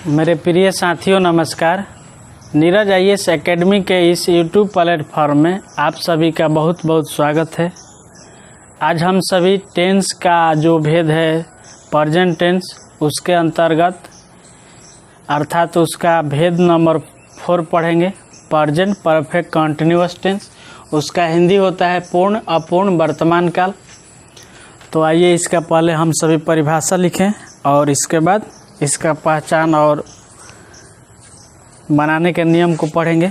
मेरे प्रिय साथियों नमस्कार। नीरज IAS एकेडमी के इस यूट्यूब प्लेटफॉर्म में आप सभी का बहुत बहुत स्वागत है। आज हम सभी टेंस का जो भेद है प्रेजेंट टेंस उसके अंतर्गत अर्थात उसका भेद नंबर 4 पढ़ेंगे। प्रेजेंट परफेक्ट कंटिन्यूअस टेंस, उसका हिंदी होता है पूर्ण अपूर्ण वर्तमान काल। तो आइए इसका पहले हम सभी परिभाषा लिखें और इसके बाद इसका पहचान और बनाने के नियम को पढ़ेंगे।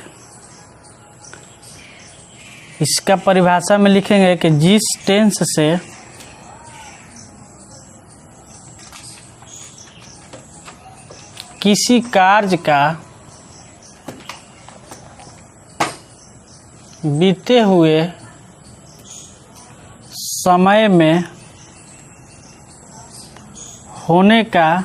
इसका परिभाषा में लिखेंगे कि जिस टेंस से किसी कार्य का बीते हुए समय में होने का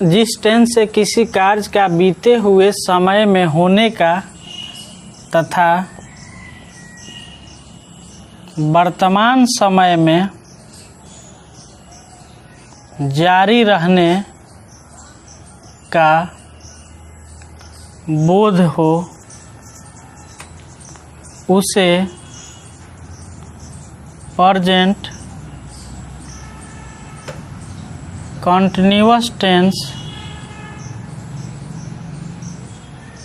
जिस टेंस से किसी कार्य का बीते हुए समय में होने का तथा वर्तमान समय में जारी रहने का बोध हो उसे प्रेजेंट कंटिन्यूअस टेंस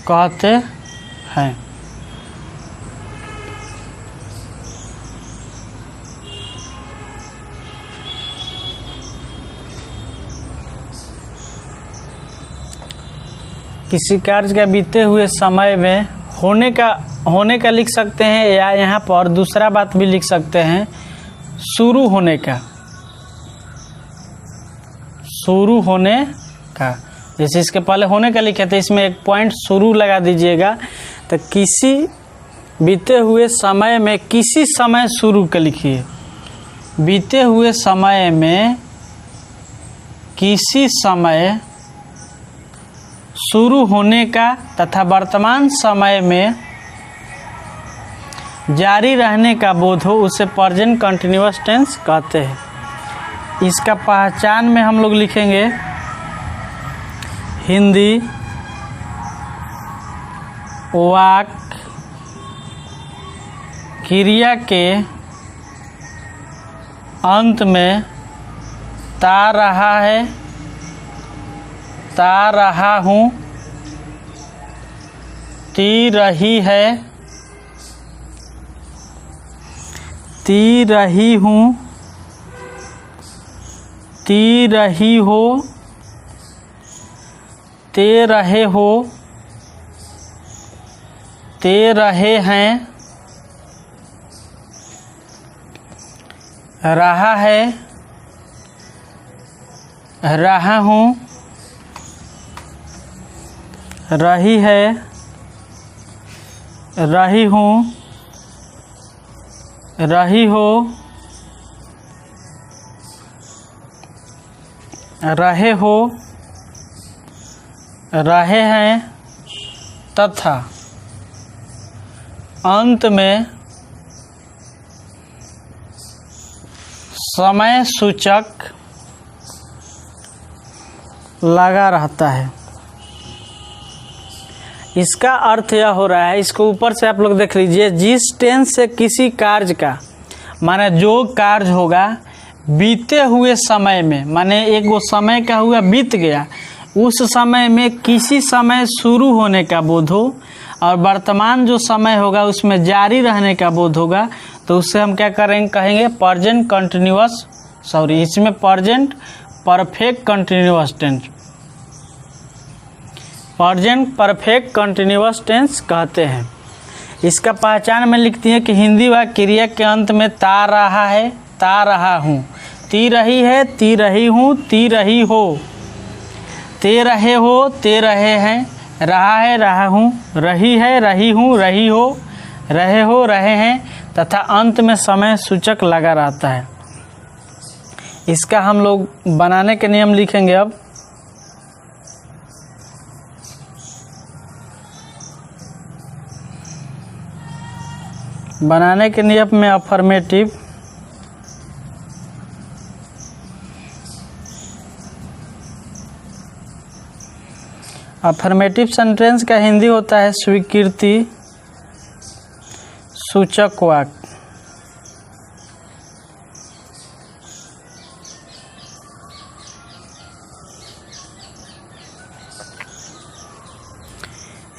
कहते हैं। किसी कार्य का बीते हुए समय में होने का लिख सकते हैं या यहाँ पर दूसरा बात भी लिख सकते हैं शुरू होने का। जैसे इसके पहले होने का लिखे थे, इसमें एक पॉइंट शुरू लगा दीजिएगा। तो किसी बीते हुए समय में किसी समय शुरू का लिखिए। बीते हुए समय में किसी समय शुरू होने का तथा वर्तमान समय में जारी रहने का बोध हो उसे प्रेजेंट कंटिन्यूअस टेंस कहते हैं। इसका पहचान में हम लोग लिखेंगे हिंदी वाक्य क्रिया के अंत में ता रहा है, ता रहा हूँ, ती रही है, ती रही हूँ, ती रही हो, ते रहे हो, ते रहे हैं, रहा है, रहा हूँ, रही है, रही हूँ, रही हो, रहे हो, रहे हैं तथा अंत में समय सूचक लगा रहता है। इसका अर्थ यह हो रहा है, इसको ऊपर से आप लोग देख लीजिए। जिस टेंस से किसी कार्य का माने जो कार्य होगा बीते हुए समय में, माने एक वो समय का हुआ बीत गया, उस समय में किसी समय शुरू होने का बोध हो और वर्तमान जो समय होगा उसमें जारी रहने का बोध होगा, तो उससे हम क्या कहेंगे प्रेजेंट कंटिन्यूअस, इसमें present perfect continuous tense, present perfect continuous tense कहते हैं। इसका पहचान में लिखती है कि हिंदी व क्रिया के अंत में ता रहा है, ता रहा हूँ, ती रही है, ती रही हूँ, ती रही हो, ते रहे हो, ते रहे हैं, रहा है, रहा हूँ, रही है, रही हूँ, रही हो, रहे हो, रहे हैं तथा अंत में समय सूचक लगा रहता है। इसका हम लोग बनाने के नियम लिखेंगे। अब बनाने के नियम में अफर्मेटिव अफर्मेटिव सेंटेंस का हिंदी होता है स्वीकृति सूचक वाक्य।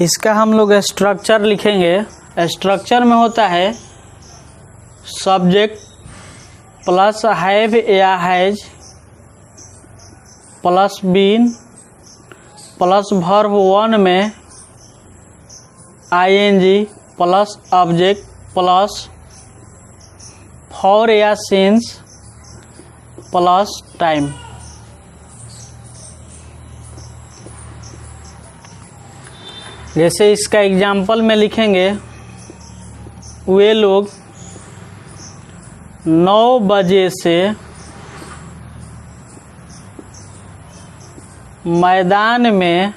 इसका हम लोग स्ट्रक्चर लिखेंगे। स्ट्रक्चर में होता है सब्जेक्ट प्लस हैव या has plus been plus verb one में ING plus object plus for या सिंस प्लस टाइम। जैसे इसका एग्जाम्पल में लिखेंगे, वे लोग 9 बजे से मैदान में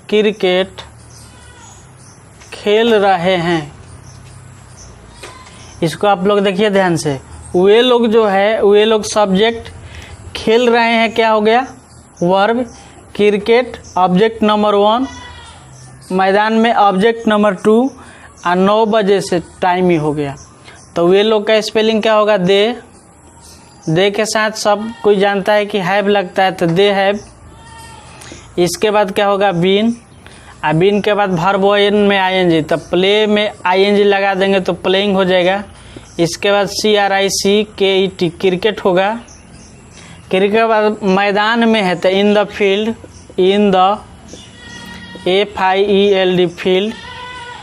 क्रिकेट खेल रहे हैं। इसको आप लोग देखिए ध्यान से। वे लोग जो है, वे लोग सब्जेक्ट, खेल रहे हैं क्या हो गया वर्ब, क्रिकेट ऑब्जेक्ट नंबर 1, मैदान में ऑब्जेक्ट नंबर 2 और 9 बजे से टाइम ही हो गया। तो वे लोग का स्पेलिंग क्या होगा, दे के साथ सब कोई जानता है कि हैव लगता है, तो दे हैव। इसके बाद क्या होगा बीन, और बीन के बाद वर्ब वन में आईएनजी, तो प्ले में आईएनजी लगा देंगे तो प्लेइंग हो जाएगा। इसके बाद CRICKET क्रिकेट होगा। क्रिकेट के बाद मैदान में है तो in the field, in the FIELD field.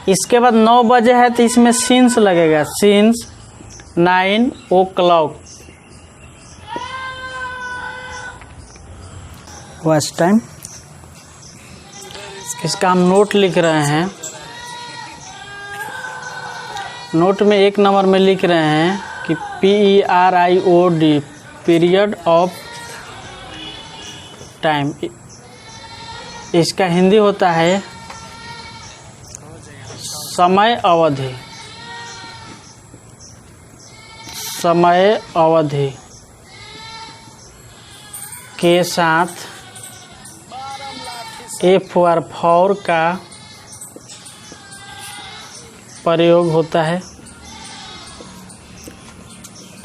इसके बाद 9 बजे है तो इसमें सिंस लगेगा, सिंस 9 o'clock वॉच टाइम। इसका हम नोट लिख रहे हैं। नोट में 1 नंबर में लिख रहे हैं कि PERIOD पीरियड ऑफ टाइम। इसका हिंदी होता है समय अवधि, समय अवधि के साथ फॉर का प्रयोग होता है।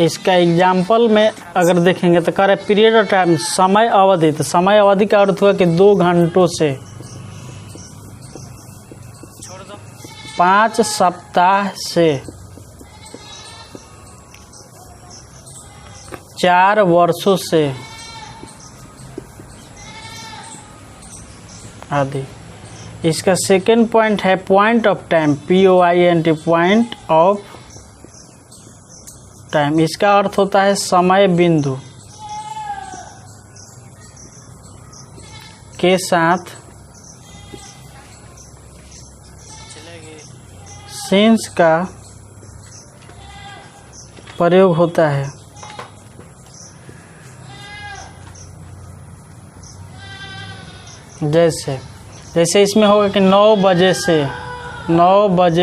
इसका एग्जाम्पल में अगर देखेंगे तो कह रहे पीरियड ऑफ टाइम, समय अवधि। तो समय अवधि का अर्थ हुआ कि 2 घंटों से 5 सप्ताह से 4 वर्षों से आदि। इसका सेकेंड पॉइंट है point of time, POINT point of time. इसका अर्थ होता है समय बिंदु के साथ सिंस का प्रयोग होता है। जैसे इसमें होगा कि 9 बजे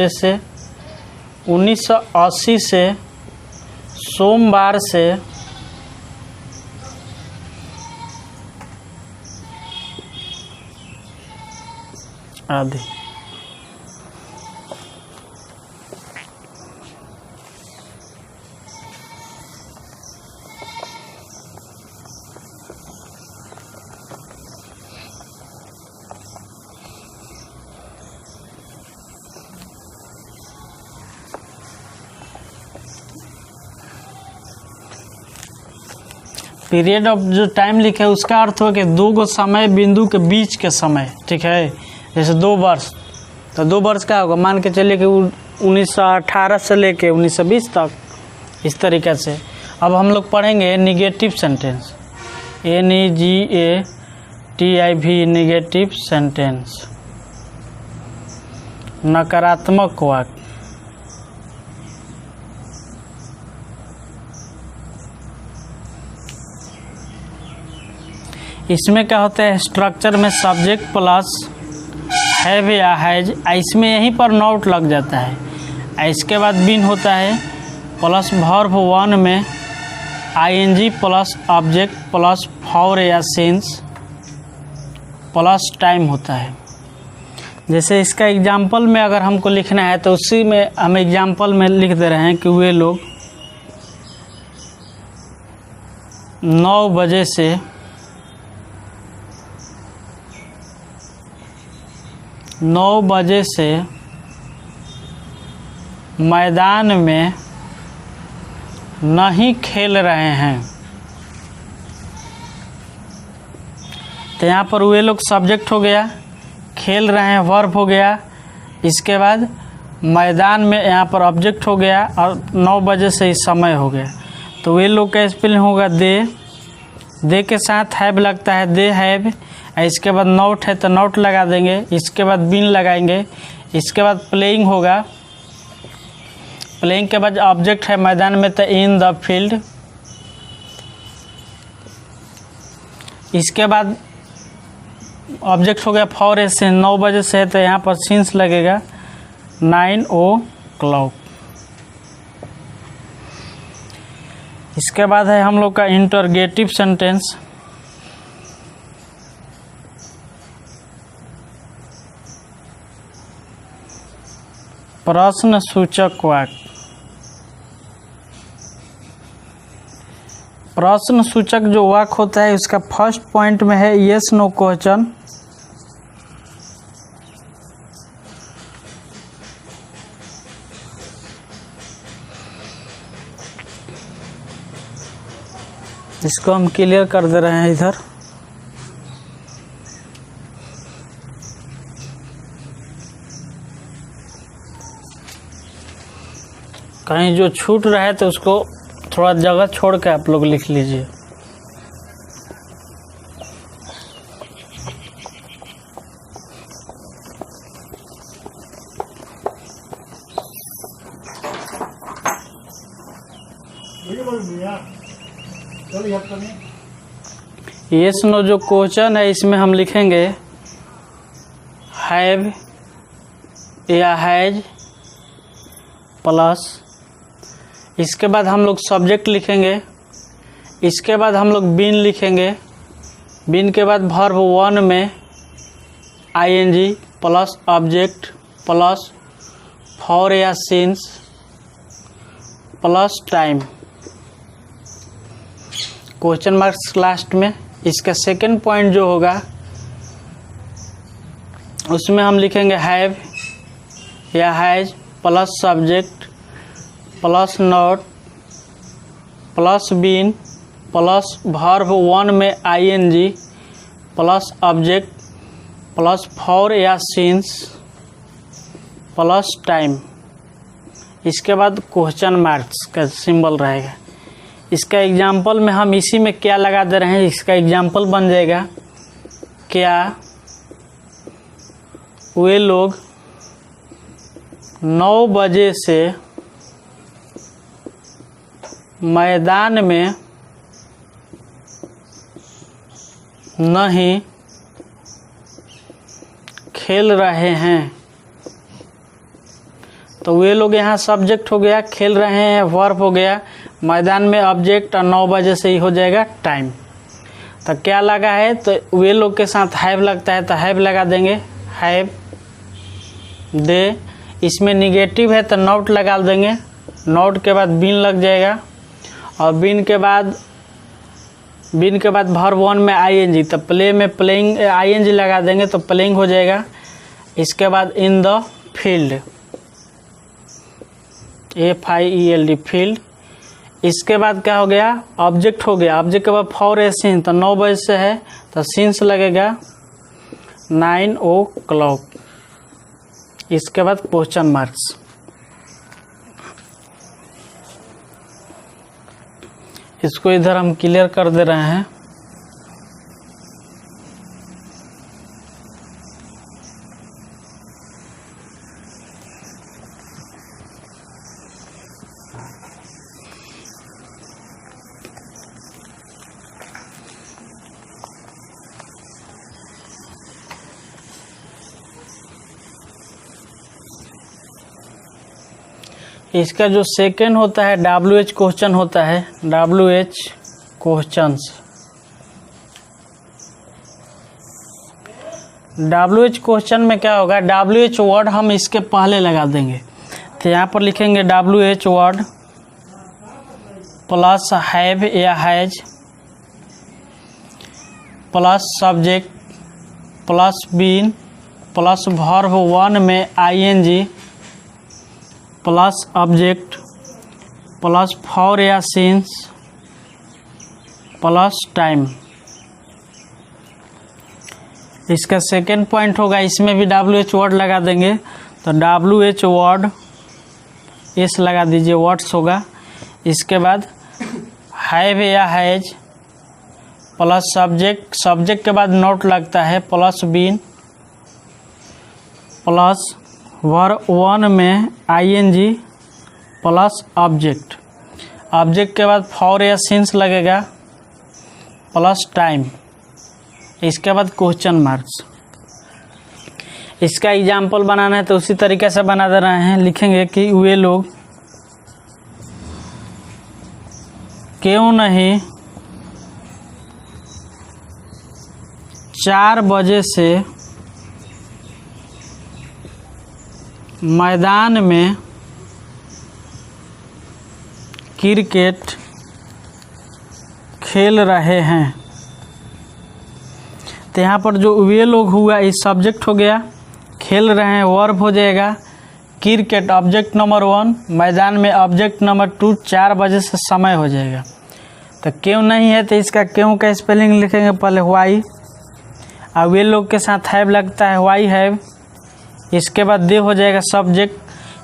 से 1980 से सोमवार से आदि। पीरियड ऑफ जो टाइम लिखे है उसका अर्थ हो कि 2 गो समय बिंदु के बीच के समय, ठीक है। जैसे 2 वर्ष, तो 2 वर्ष का होगा, मान के चलिए कि 1918 से लेके 1920 तक, इस तरीके से। अब हम लोग पढ़ेंगे negative sentence, NEGATIV negative sentence, नकारात्मक वाक्य। इसमें क्या होता है, स्ट्रक्चर में सब्जेक्ट प्लस हैव या हैज, इसमें यहीं पर नॉट लग जाता है। इसके बाद बीन होता है प्लस वर्ब 1 में ING plus object plus for या सिंस प्लस टाइम होता है। जैसे इसका एग्जाम्पल में अगर हमको लिखना है तो उसी में हम एग्जाम्पल में लिख दे रहे हैं कि वे लोग 9 बजे से 9 बजे से मैदान में नहीं खेल रहे हैं। तो यहाँ पर वे लोग सब्जेक्ट हो गया, खेल रहे हैं वर्ब हो गया, इसके बाद मैदान में यहाँ पर ऑब्जेक्ट हो गया और 9 बजे से ही समय हो गया। तो वे लोग का स्पेलिंग होगा दे के साथ हैव लगता है, दे हैव। इसके बाद नोट है तो नोट लगा देंगे, इसके बाद बीन लगाएंगे, इसके बाद प्लेइंग होगा, प्लेइंग के बाद ऑब्जेक्ट है मैदान में तो इन द फील्ड। इसके बाद ऑब्जेक्ट हो गया फॉर ए सीन, 9 बजे से है तो यहाँ पर सीन्स लगेगा 9 o'clock। इसके बाद है हम लोग का इंटरोगेटिव सेंटेंस। प्रश्न सूचक वाक्य। प्रश्न सूचक जो वाक्य होता है उसका फर्स्ट पॉइंट में है यस नो क्वेश्चन। इसको हम क्लियर कर दे रहे हैं इधर। कहीं जो छूट रहा है तो उसको थोड़ा जगह छोड़ के आप लोग लिख लीजिए। यस नो जो क्वेश्चन है इसमें हम लिखेंगे हैव या हैज प्लस, इसके बाद हम लोग सब्जेक्ट लिखेंगे, इसके बाद हम लोग बीन लिखेंगे, बीन के बाद वर्ब 1 में ing plus object plus for या since plus time, question marks last में। इसका सेकंड पॉइंट जो होगा उसमें हम लिखेंगे हैव या has plus subject plus not plus been plus verb 1 में ing plus object plus for या सिंस प्लस टाइम। इसके बाद क्वेश्चन मार्क्स का सिंबल रहेगा। इसका एग्जाम्पल में हम इसी में क्या लगा दे रहे हैं, इसका एग्जाम्पल बन जाएगा क्या वे लोग 9 बजे से मैदान में नहीं खेल रहे हैं। तो वे लोग यहाँ सब्जेक्ट हो गया, खेल रहे हैं वर्ब हो गया, मैदान में ऑब्जेक्ट और 9 बजे से ही हो जाएगा टाइम। तो क्या लगा है तो वे लोग के साथ हैव लगता है तो हैव लगा देंगे, हैव दे। इसमें निगेटिव है तो नोट लगा देंगे, नोट के बाद बीन लग जाएगा और बीन के बाद वर्ब 1 में ing तो प्ले में प्लेइंग ing लगा देंगे तो प्लेइंग हो जाएगा। इसके बाद in the field FIELD field. इसके बाद क्या हो गया ऑब्जेक्ट हो गया, ऑब्जेक्ट के बाद फॉर ए सीन तो 9 बजे से है तो सीन्स लगेगा 9 o'clock। इसके बाद क्वेश्चन मार्क्स। इसको इधर हम क्लियर कर दे रहे हैं। इसका जो सेकंड होता है WH क्वेश्चन होता है, WH क्वेश्चंस। WH क्वेश्चन में क्या होगा, WH वर्ड हम इसके पहले लगा देंगे। तो यहाँ पर लिखेंगे WH वर्ड प्लस हैव या has plus subject plus been plus verb 1 में ING plus object plus for या सिंस प्लस टाइम। इसका सेकेंड पॉइंट होगा, इसमें भी WH वर्ड लगा देंगे। तो WH वर्ड एस लगा दीजिए, वर्ड्स होगा। इसके बाद हैव या हैज प्लस सब्जेक्ट, सब्जेक्ट के बाद नोट लगता है, प्लस बीन प्लस वर्ब 1 में ING प्लस ऑब्जेक्ट, ऑब्जेक्ट के बाद फॉर या सिंस लगेगा प्लस टाइम। इसके बाद क्वेश्चन मार्क्स। इसका एग्जाम्पल बनाना है तो उसी तरीके से बना दे रहे हैं। लिखेंगे कि वे लोग क्यों नहीं 4 बजे से मैदान में क्रिकेट खेल रहे हैं। तो यहाँ पर जो वे लोग हुआ, इस सब्जेक्ट हो गया, खेल रहे हैं वर्ब हो जाएगा, क्रिकेट ऑब्जेक्ट नंबर 1, मैदान में ऑब्जेक्ट नंबर 2, 4 बजे से समय हो जाएगा। तो क्यों नहीं है तो इसका क्यों का स्पेलिंग लिखेंगे पहले वाई, और वे लोग के साथ हैव लगता है वाई हैव। इसके बाद दे हो जाएगा सब्जेक्ट,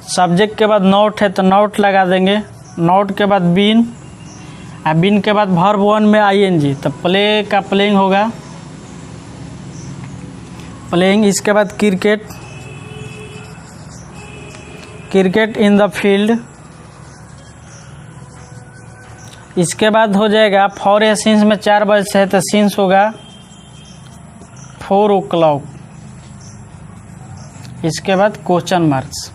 सब्जेक्ट के बाद नोट है तो नोट लगा देंगे, नोट के बाद बीन, और बीन के बाद वर्ब 1 में ING, तो प्ले का प्लेइंग होगा प्लेइंग। इसके बाद cricket, cricket in the field. इसके बाद हो जाएगा फॉर या सिंस में 4 बजे से है तो सिंस होगा 4 o'clock। इसके बाद क्वेश्चन मार्क्स।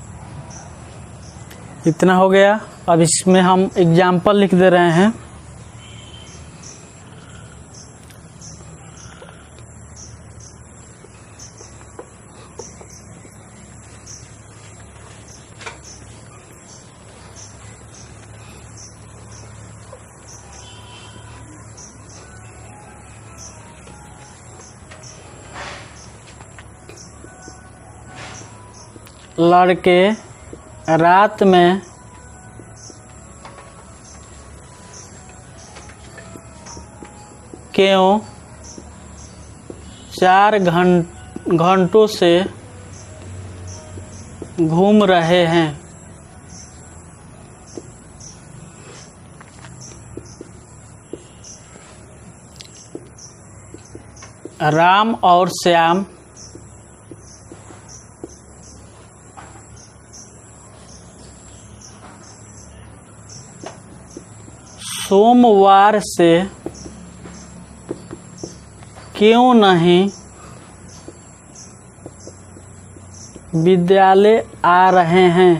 इतना हो गया। अब इसमें हम एग्जाम्पल लिख दे रहे हैं। लड़के रात में क्यों 4 घंटों से घूम रहे हैं। राम और श्याम सोमवार से क्यों नहीं विद्यालय आ रहे हैं।